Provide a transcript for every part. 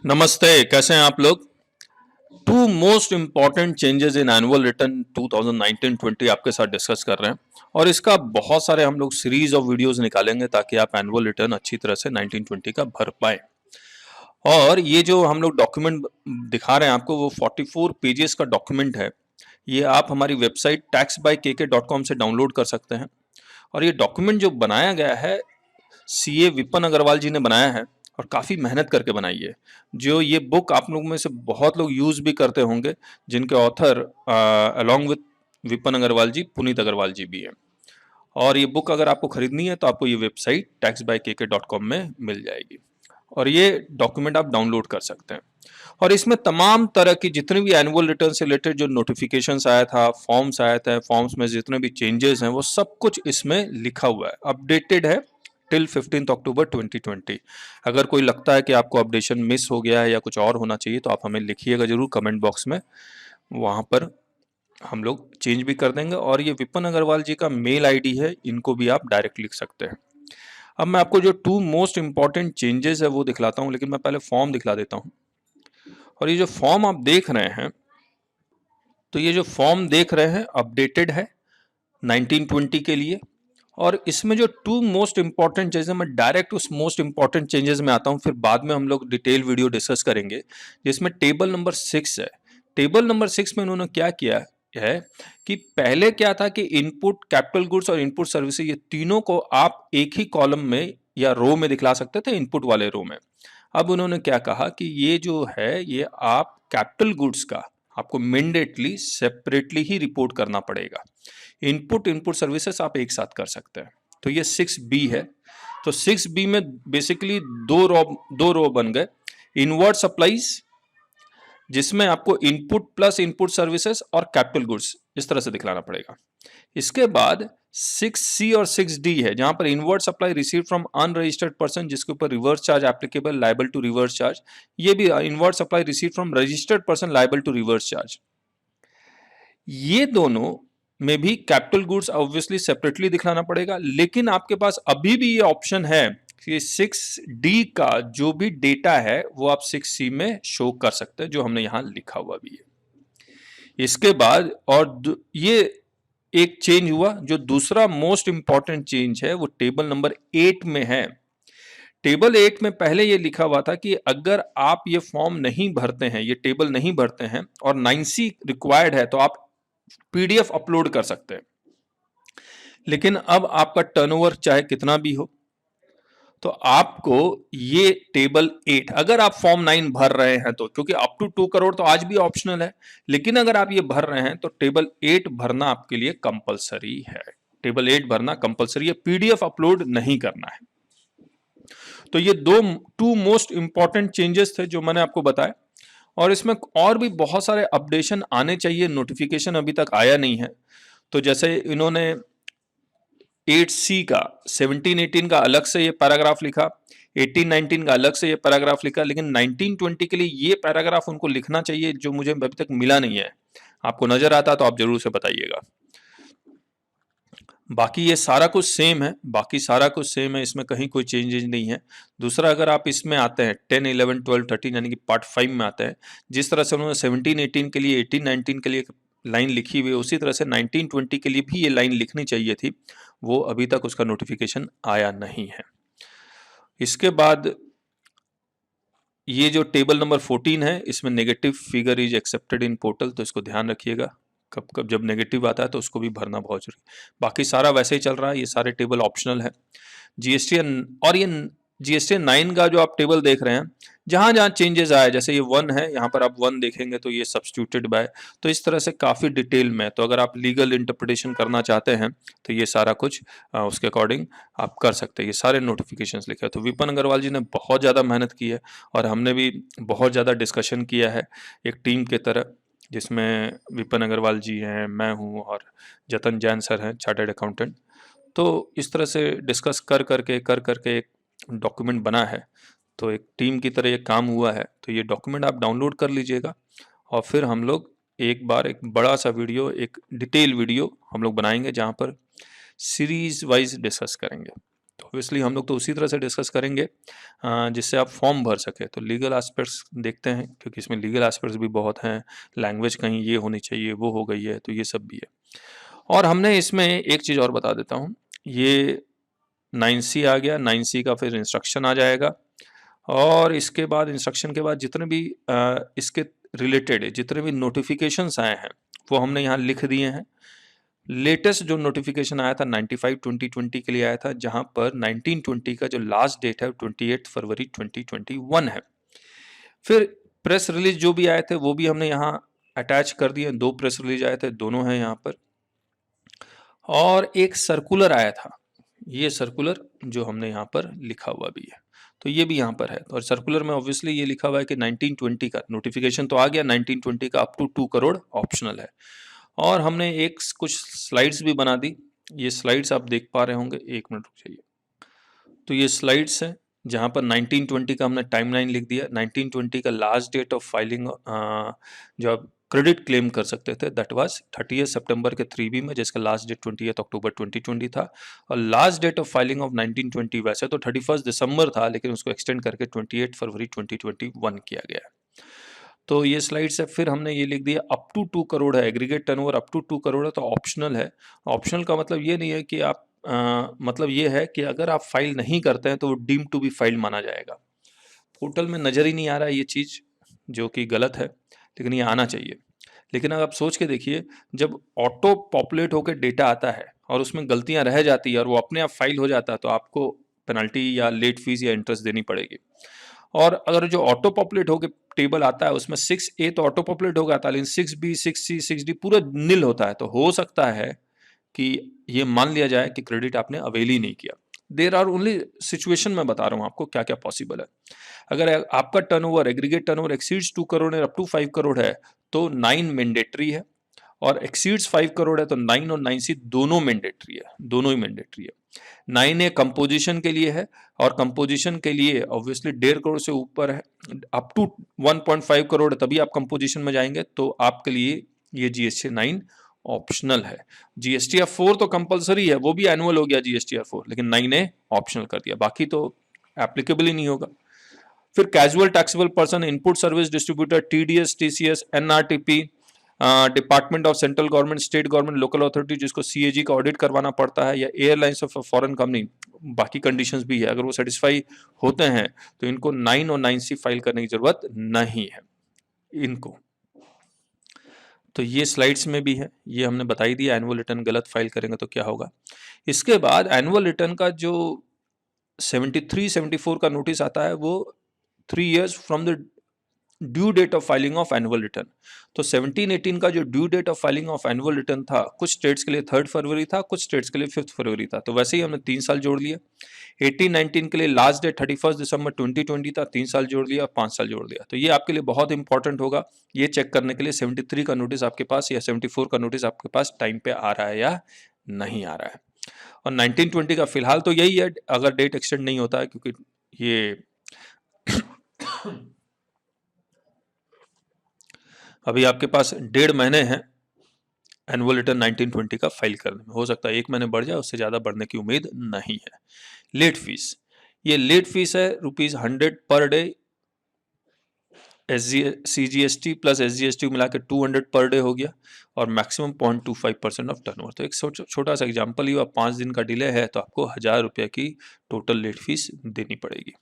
नमस्ते, कैसे हैं आप लोग। Two most important changes in annual return 2019-20 आपके साथ डिस्कस कर रहे हैं और इसका बहुत सारे हम लोग सीरीज ऑफ वीडियोस निकालेंगे ताकि आप एनुअल रिटर्न अच्छी तरह से 1920 का भर पाए। और ये जो हम लोग डॉक्यूमेंट दिखा रहे हैं आपको, वो 44 पेजेस का डॉक्यूमेंट है। ये आप हमारी वेबसाइट taxbykk.com से डाउनलोड कर सकते हैं। और ये डॉक्यूमेंट जो बनाया गया है, सीए विपिन अग्रवाल जी ने बनाया है और काफ़ी मेहनत करके बनाई है। जो ये बुक आप लोगों में से बहुत लोग यूज़ भी करते होंगे, जिनके author along with Vipin Agarwal ji Puneet Agarwal ji भी हैं। और ये बुक अगर आपको खरीदनी है तो आपको ये वेबसाइट taxbykk.com में मिल जाएगी और ये डॉक्यूमेंट आप डाउनलोड कर सकते हैं। और इसमें तमाम तरह की जितनी भी एनुअल रिटर्न से रिलेटेड जो नोटिफिकेशंस आया था, फॉर्म्स आया था, फॉर्म्स में जितने भी चेंजेस हैं, वो सब कुछ इसमें लिखा हुआ है, अपडेटेड है टिल 15 अक्टूबर 2020। अगर कोई लगता है कि आपको अपडेशन मिस हो गया है या कुछ और होना चाहिए तो आप हमें लिखिएगा जरूर कमेंट बॉक्स में, वहाँ पर हम लोग चेंज भी कर देंगे। और ये विपिन अग्रवाल जी का मेल आईडी है, इनको भी आप डायरेक्ट लिख सकते हैं। अब मैं आपको जो टू मोस्ट इंपॉर्टेंट चेंजेस है वो दिखलाता हूँ, लेकिन मैं पहले फॉर्म दिखला देता हूँ। और ये जो फॉर्म आप देख रहे हैं, तो ये जो फॉर्म देख रहे हैं अपडेटेड है 1920 के लिए। और इसमें जो टू मोस्ट इंपॉर्टेंट चीजें, मैं डायरेक्ट उस मोस्ट इंपॉर्टेंट चेंजेस में आता हूं, फिर बाद में हम लोग डिटेल वीडियो डिस्कस करेंगे। जिसमें टेबल नंबर 6 है। टेबल नंबर 6 में उन्होंने क्या किया है कि पहले क्या था कि इनपुट कैपिटल गुड्स और इनपुट सर्विसेज, ये तीनों को आप एक ही कॉलम में या रो में दिखला सकते थे, इनपुट वाले रो में। अब उन्होंने क्या कहा कि ये जो है, ये आप कैपिटल गुड्स का आपको मैंडेटली सेपरेटली ही रिपोर्ट करना पड़ेगा। इनपुट सर्विसेज आप एक साथ कर सकते हैं। तो ये 6B है। तो 6B में बेसिकली दो रो बन गए। इनवर्ड सप्लाईज, जिसमें आपको इनपुट प्लस इनपुट सर्विसेज और कैपिटल गुड्स इस तरह से दिखलाना पड़ेगा। इसके बाद 6C और 6D है, जहां पर inward supply receive from unregistered person, जिसके ऊपर reverse charge applicable, liable to reverse charge. ये भी inward supply receive from registered person, liable to reverse charge. ये दोनों में भी कैपिटल गुड्स ऑब्वियसली सेपरेटली दिखलाना पड़ेगा, लेकिन आपके पास अभी भी ये ऑप्शन है कि 6D का जो भी डेटा है वो आप 6C में शो कर सकते हैं, जो हमने यहां लिखा हुआ भी है। इसके बाद और ये एक चेंज हुआ, जो दूसरा मोस्ट इंपॉर्टेंट चेंज है, वो टेबल नंबर 8 में है। टेबल 8 में पहले ये लिखा हुआ था कि अगर आप ये फॉर्म नहीं भरते हैं, ये टेबल नहीं भरते हैं और 9C रिक्वायर्ड है, तो आप पीडीएफ अपलोड कर सकते हैं। लेकिन अब आपका टर्नओवर चाहे कितना भी हो, तो आपको ये टेबल 8, अगर आप फॉर्म 9 भर रहे हैं तो, क्योंकि अप टू 2 करोड़ तो आज भी ऑप्शनल है, लेकिन अगर आप ये भर रहे हैं तो टेबल 8 भरना आपके लिए कंपलसरी है। टेबल 8 भरना कंपलसरी है, पीडीएफ अपलोड नहीं करना है। तो ये टू मोस्ट इंपॉर्टेंट चेंजेस थे जो मैंने आपको बताया। और इसमें और भी बहुत सारे अपडेशन आने चाहिए, नोटिफिकेशन अभी तक आया नहीं है। तो जैसे इन्होंने 8C का 17-18 का अलग से ये पैराग्राफ लिखा, 18-19 का अलग से ये पैराग्राफ लिखा, लेकिन 19-20 के लिए ये पैराग्राफ उनको लिखना चाहिए, जो मुझे अभी तक मिला नहीं है। आपको नजर आता तो आप जरूर से बताइएगा। बाकी ये सारा कुछ सेम है, इसमें कहीं कोई चेंजेस नहीं है। दूसरा, अगर आप इसमें आते हैं 10, 11, 12, 13 यानी कि पार्ट 5 में आते हैं, जिस तरह से उन्होंने 17-18 के लिए, 18-19 के लिए लाइन लिखी हुई है, उसी तरह से 19-20 के लिए भी ये लाइन लिखनी चाहिए थी। वो अभी तक उसका नोटिफिकेशन आया नहीं है। इसके बाद ये जो टेबल नंबर 14 है, इसमें negative figure is accepted in portal, तो इसको ध्यान रखिएगा। कब कब जब नेगेटिव आता है तो उसको भी भरना बहुत जरूरी। बाकी सारा वैसे ही चल रहा है, ये सारे टेबल ऑप्शनल है। जीएसटी और ये जीएसटी 9 का जो आप टेबल देख रहे हैं, जहां जहां चेंजेस आए, जैसे ये 1 है, यहाँ पर आप 1 देखेंगे तो ये सब्स्टिट्यूटेड बाय, तो इस तरह से काफी डिटेल में। तो अगर आप लीगल इंटरप्रिटेशन करना चाहते हैं तो ये सारा कुछ उसके अकॉर्डिंग आप कर सकते हैं। ये सारे नोटिफिकेशंस लिखे हैं। तो विपिन अग्रवाल जी ने बहुत ज़्यादा मेहनत की है और हमने भी बहुत ज़्यादा डिस्कशन किया है एक टीम के तरह, जिसमें विपिन अग्रवाल जी हैं, मैं हूँ और जतन जैन सर हैं, चार्टर्ड अकाउंटेंट। तो इस तरह से डिस्कस कर करके एक डॉक्यूमेंट बना है। तो एक टीम की तरह ये काम हुआ है। तो ये डॉक्यूमेंट आप डाउनलोड कर लीजिएगा और फिर हम लोग एक बार एक बड़ा सा वीडियो, एक डिटेल वीडियो हम लोग बनाएंगे, जहाँ पर सीरीज वाइज डिस्कस करेंगे। तो ऑब्वियसली हम लोग तो उसी तरह से डिस्कस करेंगे जिससे आप फॉर्म भर सके। तो लीगल एस्पेक्ट्स देखते हैं, क्योंकि इसमें लीगल एस्पेक्ट्स भी बहुत हैं, लैंग्वेज कहीं ये होनी चाहिए वो हो गई है, तो ये सब भी है। और हमने इसमें एक चीज़ और बता देता हूँ, ये 9C आ गया, 9C का फिर इंस्ट्रक्शन आ जाएगा, और इसके बाद इंस्ट्रक्शन के बाद जितने भी इसके रिलेटेड जितने भी नोटिफिकेशंस आए हैं वो हमने यहाँ लिख दिए हैं। लेटेस्ट जो नोटिफिकेशन आया था 95/2020 के लिए आया था, जहां पर 1920 का जो लास्ट डेट है 28 फरवरी 2021 है। फिर प्रेस रिलीज जो भी आए थे वो भी हमने यहाँ अटैच कर दिए, 2 प्रेस रिलीज आए थे, दोनों हैं यहाँ पर। और एक सर्कुलर आया था, ये सर्कुलर जो हमने यहाँ पर लिखा हुआ भी है, तो ये भी यहाँ पर है। और सर्कुलर में ऑब्वियसली ये लिखा हुआ है कि 1920 का नोटिफिकेशन तो आ गया, 1920 का अप टू 2 करोड़ ऑप्शनल है। और हमने एक कुछ स्लाइड्स भी बना दी, ये स्लाइड्स आप देख पा रहे होंगे, एक मिनट रुक जाइए। तो ये स्लाइड्स हैं जहाँ पर 1920 का हमने टाइमलाइन लिख दिया। 1920 का लास्ट डेट ऑफ फाइलिंग जो आप क्रेडिट क्लेम कर सकते थे दैट वाज 30 सितंबर के 3B में, जिसका लास्ट डेट 28 अक्टूबर 2020 था। और last date of filing of 1920 वैसे तो 31 दिसंबर था, लेकिन उसको एक्सटेंड करके 28 फरवरी 2021 किया गया है। तो ये स्लाइड्स है। फिर हमने ये लिख दिया अप टू 2 करोड़ है, aggregate turnover up to 2 crore है, तो ऑप्शनल है। ऑप्शनल का मतलब ये नहीं है कि आप मतलब ये है कि अगर आप फाइल नहीं करते हैं तो वो डीम टू बी फाइल माना जाएगा। पोर्टल में नज़र ही नहीं आ रहा है ये चीज़, जो कि गलत है, लेकिन ये आना चाहिए। लेकिन अगर आप सोच के देखिए, जब ऑटो पॉपुलेट होकर डेटा आता है और उसमें गलतियां रह जाती है और वो अपने आप फाइल हो जाता है, तो आपको पेनल्टी या लेट फीस या इंटरेस्ट देनी पड़ेगी। और अगर जो ऑटो पॉपुलेट होकर टेबल आता है उसमें 6A तो ऑटो पॉपुलेट होगा, लेकिन 6B 6C 6D पूरा नील होता है, तो हो सकता है कि ये मान लिया जाए कि क्रेडिट आपने अवेल ही नहीं किया। देर आर ओनली सिचुएशन मैं बता रहा हूँ आपको क्या क्या पॉसिबल है। अगर आपका turnover aggregate turnover exceeds 2 crore है, अप टू 5 करोड़ है, तो 9 मैंडेटरी है, और एक्सीड्स 5 करोड़ है तो 9 और 9C दोनों मैंडेटरी है, दोनों ही मैंडेटरी है। 9A कंपोजिशन के लिए है, और कंपोजिशन के लिए ऑब्वियसली 1.5 करोड़ से ऊपर है, अप टू 1.5 करोड़ तभी आप कंपोजिशन में जाएंगे, तो आपके लिए ये GST 9 ऑप्शनल है। GSTR 4 तो कंपलसरी है, वो भी एनुअल हो गया GSTR 4, लेकिन 9A ऑप्शनल कर दिया, बाकी तो एप्लीकेबल ही नहीं होगा। फिर casual taxable person, input service distributor, TDS, TCS, NRTP, department of central government, state government, local authority जिसको CAG का ऑडिट करवाना पड़ता है, या एयरलाइंस ऑफ फॉरेन कंपनी, बाकी कंडीशंस भी है, अगर वो सेटिस्फाई होते हैं तो इनको 9 और 9C फाइल करने की जरूरत नहीं है इनको। तो ये स्लाइड्स में भी है, ये हमने बताई दिया एनुअल रिटर्न गलत फाइल करेंगे तो क्या होगा। इसके बाद एनुअल रिटर्न का जो 73-74 का नोटिस आता है, वो 3 years from the due date of filing of annual return. तो 17-18 का जो due date of filing of annual return था, कुछ स्टेट्स के लिए 3 फरवरी था, कुछ स्टेट्स के लिए 5 फरवरी था, तो वैसे ही हमने 3 साल जोड़ लिया। 18-19 के लिए लास्ट डेट 31 दिसंबर 2020 था, 3 साल जोड़ लिया, 5 साल जोड़ लिया। तो ये आपके लिए बहुत इंपॉर्टेंट होगा ये चेक करने के लिए 73 का नोटिस आपके पास या 74 का नोटिस आपके पास टाइम पे आ रहा है या नहीं आ रहा है। और 1920 का फिलहाल तो यही है, अगर डेट एक्सटेंड नहीं होता है, क्योंकि ये अभी आपके पास 1.5 महीने हैं एनुअल रिटर्न 1920 का फाइल करने में, हो सकता है 1 महीने बढ़ जाए, उससे ज़्यादा बढ़ने की उम्मीद नहीं है। लेट फीस, ये लेट फीस है ₹100 per day, CGST plus SGST मिला के 200 पर डे हो गया, और मैक्सिमम 0.25% ऑफ टर्नओवर। तो एक छोटा सा एग्जांपल ही, 5 दिन का डिले है तो आपको ₹1000 की टोटल लेट फीस देनी पड़ेगी।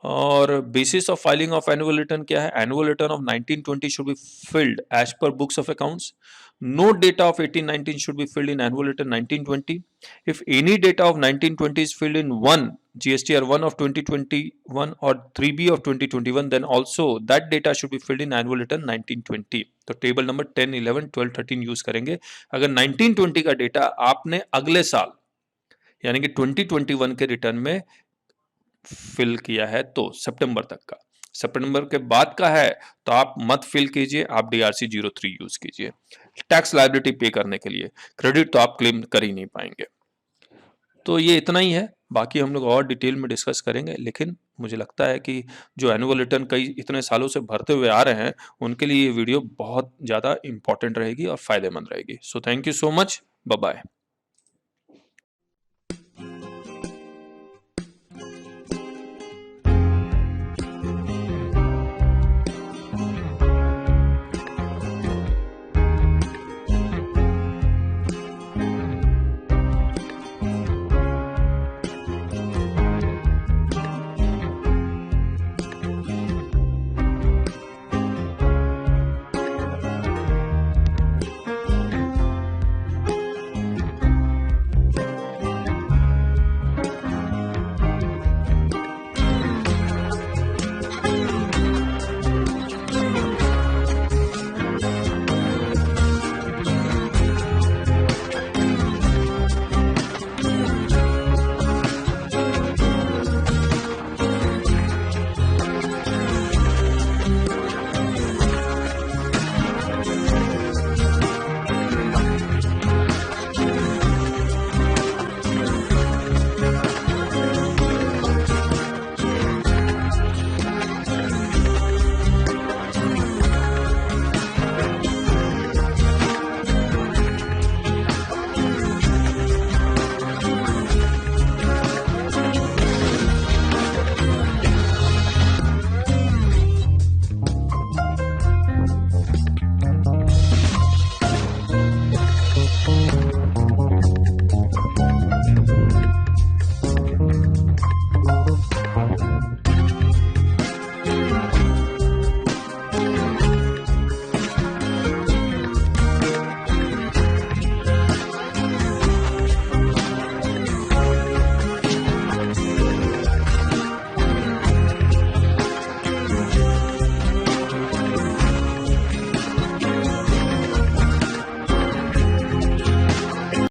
और basis of filing of annual return क्या है, annual return of 1920 should be filled as per books of accounts. No data of 1819 should be filled in annual return 1920. If any data of 1920 is filled in 1 GSTR 1 of 2021 or 3B of 2021, then also that data should be filled in annual return 1920. तो table number 10, 11, 12, 13 use करेंगे। अगर 1920 का data आपने अगले साल यानी कि 2021 के रिटर्न में फिल किया है तो सितंबर तक का, सितंबर के बाद का है तो आप मत फिल कीजिए, आप DRC 03 यूज कीजिए टैक्स लायबिलिटी पे करने के लिए। क्रेडिट तो आप क्लेम कर ही नहीं पाएंगे। तो ये इतना ही है, बाकी हम लोग और डिटेल में डिस्कस करेंगे, लेकिन मुझे लगता है कि जो एनुअल रिटर्न कई इतने सालों से भरते हुए आ रहे हैं उनके लिए ये वीडियो बहुत ज़्यादा इंपॉर्टेंट रहेगी और फायदेमंद रहेगी। So thank you so much, bye bye.